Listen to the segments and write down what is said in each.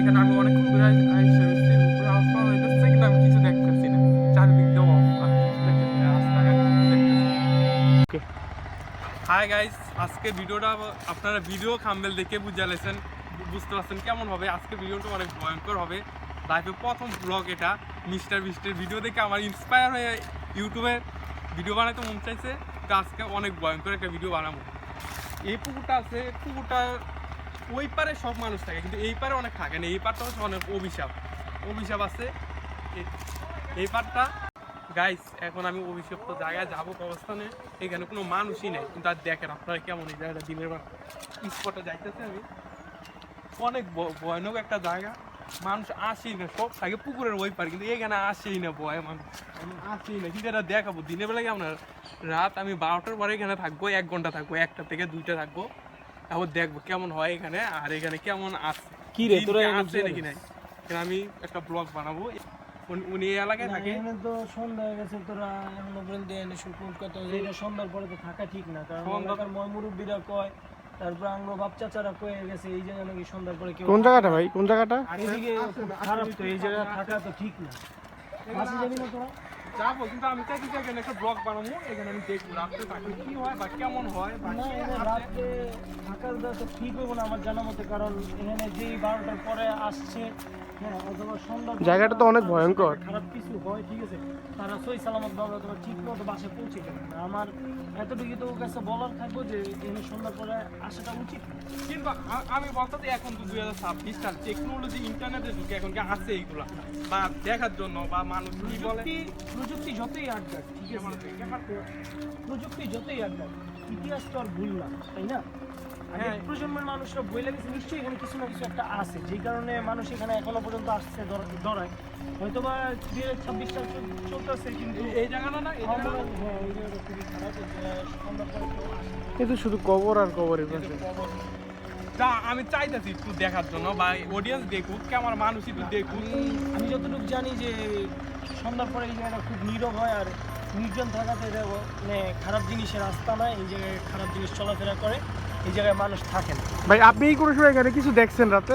এখানে আমি অনেকক্ষণ ঘুরে আইসা রয়েছি, উপরে আওয়াজ পাওয়া যাইতেছে কিন্তু আমি কিছু দেখতেছি না, চারদিক দিয়ে অফ, আমি কিছু দেখতেছি না, রাস্তাঘাট কিছু দেখতেছি না। হাই গাইস, আজকে ভিডিওটা আপনারা ভিডিও থাম্বনেল দেখে বুঝতে পারছেন কেমন হবে। আজকে ভিডিওটা অনেক ভয়ঙ্কর হবে, লাইফে প্রথম ব্লগ এটা। মিস্টার বিস্টের ভিডিও দেখে আমার ইন্সপায়ার হয়ে ইউটিউবে ভিডিও বানাতে মন চাইছে, তো আজকে অনেক ভয়ঙ্কর একটা ভিডিও বানাবো। এই পুকুরটা আছে, পুকুরটার ওই পারে সব মানুষ থাকে কিন্তু এই পারে অনেক থাকে না, এই পারটা হচ্ছে অনেক অভিশাপ আছে এই পারটা। গাইস, এখন আমি অভিশপ্ত জায়গায় যাবো অবস্থানে, এখানে কোনো মানুষই নেই, কিন্তু আর দেখেন আপনারা কেমন এই জায়গাটা দিনের বেলা স্পটে যাইতেছে। আমি অনেক ভয়ানক একটা জায়গা, মানুষ আসেই না, সব থাকে পুকুরের ওই পার, কিন্তু এখানে আসেই না, ভয় মানুষ আসেই না। কিন্তু এটা দেখাবো দিনের বেলায় আপনার রাত আমি 12টার পরে এখানে থাকবো, 1 ঘন্টা থাকবো, 1টা থেকে 2টা থাকবো, তারপর দেখবো কেমন হয় এখানে, আর এখানে কেমন আছে কি রে তোরা আসছে নাকি নাই। এখানে আমি একটা ব্লগ বানাবো। উনি এই এলাকায় থাকে। এখানে তো সন্ধ্যা হয়ে গেছে, তোরা এখনো পর্যন্ত এনে কলকাতা এটা সন্ধ্যার পরে তো থাকা ঠিক না, কারণ সন্ধ্যার ময়মুরব্বীরা কয়, তারপর আঙ্গো বাপ চাচারা কয়ে গেছে এই জায়গা নাকি সন্ধ্যার পরে কেউ। কোন জায়গাটা ভাই, কোন জায়গাটা? এদিকে খারাপ তো, এই জায়গা থাকা তো ঠিক না। মাসি যাবি না তোরা? যাবো, কিন্তু আমি চাইছি যে এখানে একটা ব্লগ বানাবো, এখানে আমি দেখবো রাত্রে থাকলে কি হয় বা কেমন হয় বা না, এখানে রাতে থাকার তো ঠিক হবে না আমার জানা মতে, কারণ এখানে যেই 12টার পরে আসছে, হ্যাঁ, অথবা সন্ধ্যা জায়গাটা তো অনেক ভয়ঙ্কর। খারাপ কিছু হয়, ঠিক আছে, তারা সই সালামত ভাবে অথবা ঠিক মতো বাসায় পৌঁছে যাবে না। আমার এতটুকু তো ওর কাছে বলার থাকবো যে এখানে সন্ধ্যার পরে আসাটা উচিত। কিন্তু আমি বলতে চাই এখন তো 2026 সাল, টেকনোলজি ইন্টারনেটের যুগে এখন কি আছে এইগুলা বা দেখার জন্য বা মানুষ কি বলে, প্রযুক্তি যতই আড্ডাক, ঠিক আছে, প্রযুক্তি যতই আড্ডাক, ইতিহাস তো আর ভুল না, তাই না? হ্যাঁ। প্রজন্মের মানুষরা বইলে গেছে নিশ্চয়ই এখানে কিছু না কিছু একটা আছে, যেই কারণে মানুষ এখানে এখনো পর্যন্ত আসছে দৌড়ায়। হয়তো বা 2026 সাল চলতেছে, কিন্তু এই জায়গাটা না, এই জায়গাটা হ্যাঁ, এই জায়গাটা খুবই খারাপ। সন্ধ্যার পরে কেউ আসে না। কিন্তু শুধু কবর আর কবরের পাশে। তা আমি চাইতেছি একটু দেখার জন্য বা অডিয়েন্স দেখুক, কেমন মানুষ একটু দেখুক। আমি যতটুকু জানি যে সন্ধ্যার পরে এই জায়গাটা খুব নীরব হয়, আর নির্জন থাকাতে এটা মানে খারাপ জিনিসের রাস্তা নয়, এই জায়গায় খারাপ জিনিস চলাফেরা করে, এই জায়গায় মানুষ থাকে না। ভাই আপনি এই কোনো সময় এখানে কিছু দেখছেন রাতে?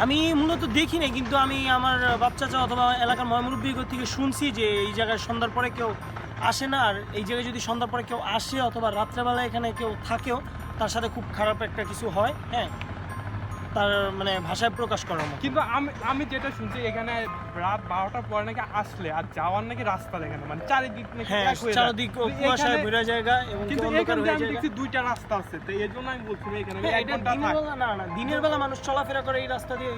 আমি মূলত দেখি নাই, কিন্তু আমি আমার বাচ্চা অথবা এলাকার ময়মুরব্বীর থেকে শুনছি যে এই জায়গায় সন্ধ্যার পরে কেউ আসে না, আর এই জায়গায় যদি সন্ধ্যার পরে কেউ আসে অথবা রাত্রেবেলা এখানে কেউ থাকেও, তার সাথে খুব খারাপ একটা কিছু হয়, হ্যাঁ, তার মানে ভাষায় প্রকাশ করার মতো। কিন্তু আমি যেটা শুনছি এখানে রাত 12টার পরে নাকি আসলে আর যাওয়ার নাকি রাস্তা দেখে না, মানে চারিদিক নাকি হ্যাঁ, এক হয়ে যায়। চারিদিক কুয়াশায় ভরা জায়গা এবং কিন্তু অন্ধকার এখানে হয়ে আমি জায়গা। দেখছি 2টা রাস্তা আছে, তো এই জন্য আমি বলছি যে এখানে হ্যাঁ, এক এটা ঘন্টা দিনের থাক। বেলা না, দিনের বেলা মানুষ চলাফেরা করে এই রাস্তা দিয়ে,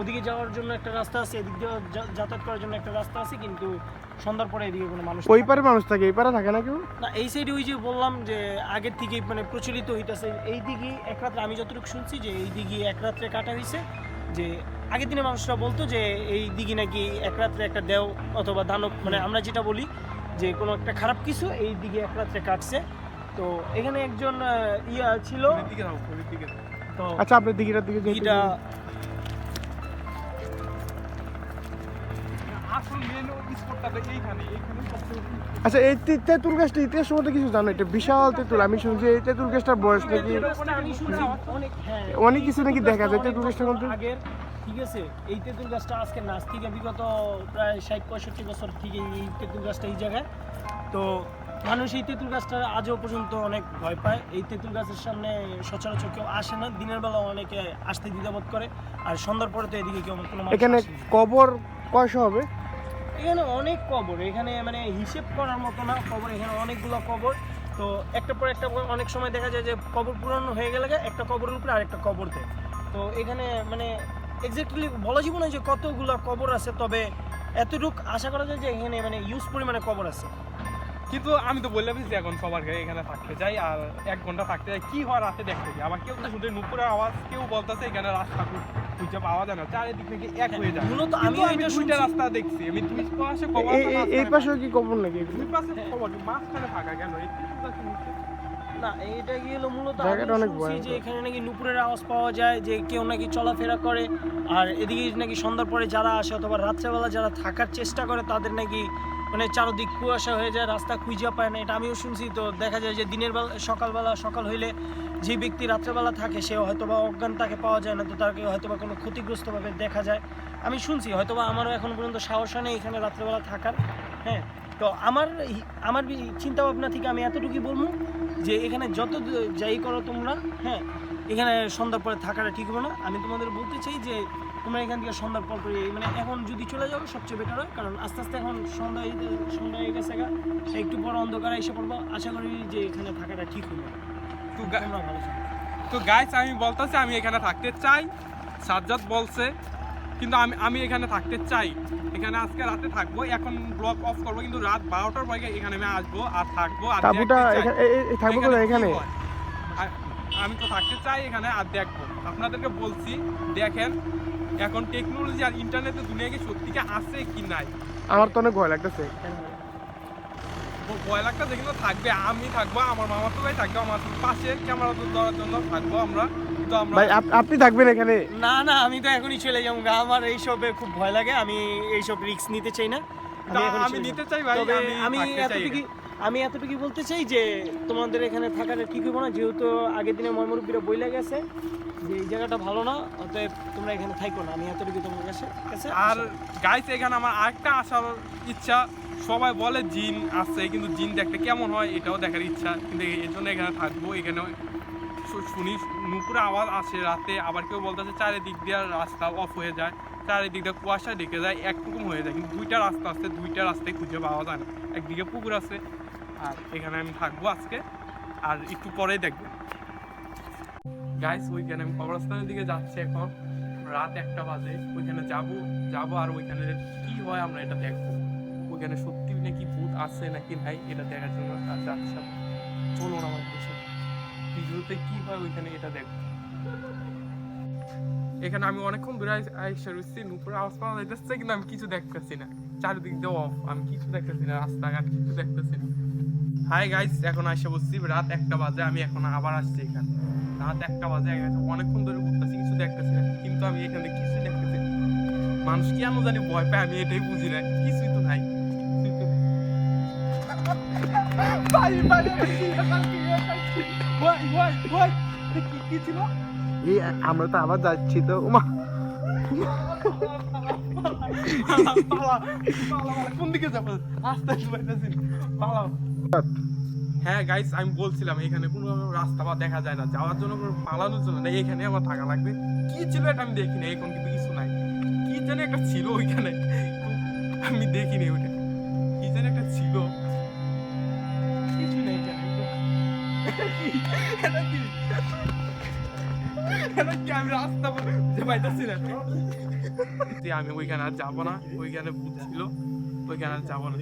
ওদিকে যাওয়ার জন্য একটা রাস্তা আছে, এদিক দিয়ে যাতায়াত করার জন্য একটা রাস্তা আছে, কিন্তু সন্ধ্যার পরে এদিকে কোনো মানুষ ওই পারে মানুষ থাকে, এই পারে থাকে না কেউ? না। এই সাইডে ওই যে বললাম যে আগের থেকে মানে প্রচলিত হইতাছে, এই দিকে এক রাত্রে, আমি যতটুকু শুনছি যে এই দিকে এক রাত্রে কাটা হয়েছে, যে আগের দিনে মানুষরা বলতো যে এই দিকে নাকি এক রাত্রে একটা দেও অথবা দানব, মানে আমরা যেটা বলি যে কোনো একটা খারাপ কিছু এই দিকে এক রাত্রে কাটছে। তো এখানে একজন ইয়া ছিল, দিকে যাও, ওই দিকে যাও। তো আচ্ছা, আপনার দিকের দিকে যেতে এটা আসল মেন স্পটটা এইখানে সবচেয়ে। আচ্ছা, এই তেঁতুল গাছটা ইতিহাস সম্বন্ধে কিছু জানো? এটা বিশাল তেঁতুল, আমি শুনছি এই তেঁতুল গাছটার বয়স নাকি আমি শুনছি অনেক, হ্যাঁ, অনেক কিছু নাকি দেখা যায় তেঁতুল গাছটার মধ্যে। আগের, ঠিক আছে, এই তেঁতুল গাছটা আজকে নাচ থেকে বিগত প্রায় 60-65 বছর থেকে এই তেঁতুল গাছটা এই জায়গায়। তো মানুষ এই তেঁতুল গাছটা আজও পর্যন্ত অনেক ভয় পায়। এই তেঁতুল গাছের সামনে সচরাচর কেউ আসে না, দিনের বেলা অনেকে আসতে দ্বিধাবোধ করে, আর সন্ধ্যার পরে তো এদিকে কেউ কোনো মানুষ এখানে আসে না। কবর কয়শো হবে? এখানে অনেক কবর, এখানে মানে হিসেব করার মতো না কবর, এখানে অনেকগুলো কবর। তো একটা পর একটা অনেক সময় দেখা যায় যে কবর পুরানো হয়ে গেলে একটা কবরের উপরে আরেকটা কবর দেয়। তো এখানে মানে এক্স্যাক্টলি বলা যাবে না যে কতগুলো কবর আছে, তবে এতটুকু আশা করা যায় যে এখানে মানে ইউজ পরিমাণে কবর আছে। কিন্তু আমি তো বললাম যে এখন সবার গায়ে এখানে থাকতে যাই আর 1 ঘন্টা থাকতে যাই, কি হয় রাতে দেখতে যাই। আবার কেউ তো শুধু নুপুরের আওয়াজ, কেউ বলতেছে এখানে রাস্তা খুঁজে পাওয়া যায় না, চারিদিক থেকে এক হয়ে যায়। মূলত আমি আমি এটা 2টা শুনছি, রাস্তা দেখছি, আমি 2 পাশে কবর এই পাশেও কি কবর নাকি? 2 পাশে কবর, মাঝখানে থাকা কেন এই না, এইটা কি হলো মূলত জায়গাটা আমি অনেক শুনছি যে ভয়ঙ্কর। এখানে নাকি নুপুরের আওয়াজ পাওয়া যায়, যে কেউ নাকি চলাফেরা করে, আর এদিকে নাকি সন্ধ্যার পরে যারা আসে অথবা রাত্রেবেলা যারা থাকার চেষ্টা করে তাদের নাকি মানে চারদিক কুয়াশা হয়ে যায়, রাস্তা খুঁজে পায় না, এটা আমিও শুনছি। তো দেখা যায় যে দিনের বেলা সকাল হইলে যে ব্যক্তি রাত্রেবেলা থাকে সে হয়তোবা অজ্ঞান, তাকে পাওয়া যায় না, তো তাকে হয়তোবা কোনো ক্ষতিগ্রস্তভাবে দেখা যায়। আমি শুনছি, হয়তোবা আমারও এখন পর্যন্ত সাহস নেই এখানে রাত্রেবেলা থাকার। হ্যাঁ, তো আমার চিন্তা ভাবনা থেকে আমি এতটুকুই বলবো যে এখানে যত যাই করো তোমরা, হ্যাঁ, এখানে সন্ধ্যার পরে থাকাটা ঠিক হবে না। আমি তোমাদের বলতে চাই যে তোমরা এখান থেকে সন্ধ্যার পর করে, মানে এখন যদি চলে যাও সবচেয়ে বেটার হয়, কারণ আস্তে আস্তে এখন সন্ধ্যা হয়ে গেছে, একটু পর অন্ধকার এসে পড়বো। আশা করি যে এখানে থাকাটা ঠিক হবে। তোমরা ভালো থাকো। তো গাইস আমি বলতেছি আমি এখানে থাকতে চাই, সাজ্জাদ বলছে, কিন্তু আমি এখানে থাকতে চাই। এখানে আজকে রাতে থাকবো, এখন ব্লগ অফ করবো, কিন্তু রাত 12টার পরে এখানে আমি আসবো আর থাকবো। আর তাবুটা থাকবো কোথায় এখানে? আমি তো থাকতে চাই এখানে আর দেখবো। আপনাদেরকে বলছি দেখেন এখন টেকনোলজি আর ইন্টারনেটের দুনিয়া কি সত্যিকে আছে কি নাই। আমার তো অনেক ভয় লাগতেছে। ভয় লাগতেছে কিন্তু থাকবে, আমি থাকবো, আমার মামা তো ভাই থাকবে, আমার পাশে ক্যামেরা ধরার জন্য থাকবো আমরা। তো আমরা ভাই আপনি থাকবেন এখানে? না, আমি তো এখনই চলে যাবো। আমার এইসবে খুব ভয় লাগে, আমি এইসব রিস্ক নিতে চাই না। আমি নিতে চাই ভাই, আমি এতটুকু বলতে চাই যে তোমাদের এখানে থাকাটা ঠিক হবে না, যেহেতু আগের দিনে মর্মরূপীরা বইলে গেছে যে এই জায়গাটা ভালো না, অতএব তোমরা এখানে থাকো না। আমি এতটুকু তোমার কাছে। আর গাইস এখানে আমার আরেকটা আসার ইচ্ছা, সবাই বলে জিন আছে, কিন্তু জিন দেখতে কেমন হয় এটাও দেখার ইচ্ছা, কিন্তু এর জন্য এখানে থাকবো। এখানে শুনি নুপুরে আওয়াজ আসে রাতে, আবার কেউ বলতেছে চারিদিক দিয়ে রাস্তা অফ হয়ে যায়, চারিদিক দিয়ে কুয়াশা ঢেকে যায়, একরকম হয়ে যায়, কিন্তু দুইটা রাস্তা আছে, দুইটা রাস্তায় খুঁজে পাওয়া যায় না। একদিকে পুকুর আছে, আর এখানে আমি থাকবো আজকে, আর একটু পরেই দেখবো। গাইস ওইখানে আমি কবরস্থানের দিকে যাচ্ছি, এখন রাত 1টা বাজে। ওইখানে যাবো আর ওইখানে কি হয় আমরা এটা দেখবো। ওইখানে সত্যি নাকি ভূত আছে নাকি নাই এটা দেখার জন্য যাচ্ছি। চলুন আমার দেশে ভিডিওতে কি হয় ওইখানে এটা দেখবো। এখানে আমি অনেকক্ষণ ধরে আইসা রয়েছি, নুপুরে আওয়াজ পাওয়া যাইতেছে, কিন্তু আমি কিছু দেখতেছি না, চারিদিক দিয়ে অফ, আমি কিছু দেখতেছি না, রাস্তাঘাট কিছু দেখতেছি না। হাই গাইস, এখন আইসা বসছি, রাত 1টা বাজে, আমি এখন আবার আসছি এখানে। রাত 1টা বাজে অনেকক্ষণ ধরে ঘুরতেছি, কিছু দেখতেছি না, কিন্তু আমি এখানে কিছু দেখতেছি। মানুষ কেন জানি ভয় পায়, আমি এটাই বুঝি না। কিছুই তো নাই, কি ছিল? এই আমরা তো আবার যাচ্ছি তো। কোন দিকে যাবো? আস্তে হ্যাঁ গাইস, আমি বলছিলাম এখানে কোনো রাস্তা বা দেখা যায় না, যাওয়ার জন্য কোনো পালানোর জন্য না, এখানে আমার থাকা লাগবে। কি ছিল এটা আমি দেখিনি, এখন কিন্তু কিছু নাই। কি জানি একটা ছিল ওইখানে, আমি দেখিনি ওইটা, কি জানি একটা ছিল, কিছু নেই এখানে। আমি রাস্তা যে পাইতেছি না, আমি ওইখানে আর যাবো না। ওইখানে ভূত ছিল, ওইখানে আর যাবো না।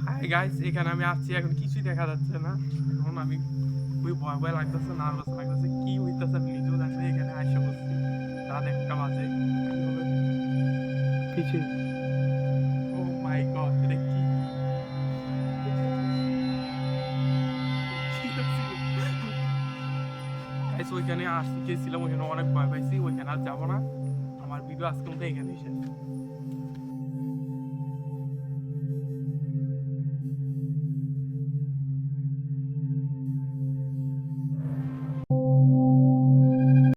হাই গাইস, এখানে আমি আসছি, এখন কিছুই দেখা যাচ্ছে না। এখন আমি খুবই ভয় লাগতেছে, নার্ভাস লাগতেছে, কি হইতেছে আমি নিজেও জানি না। এখানে আসে বসছি, রাত 1টা বাজে। কিছু ও মাই গড, এটা কি? গাইস ওইখানে আসতে গেছিলাম, ওইখানে অনেক ভয় পাইছি, ওইখানে আর যাবো না। আমার ভিডিও আজকে মতো এখানেই শেষ।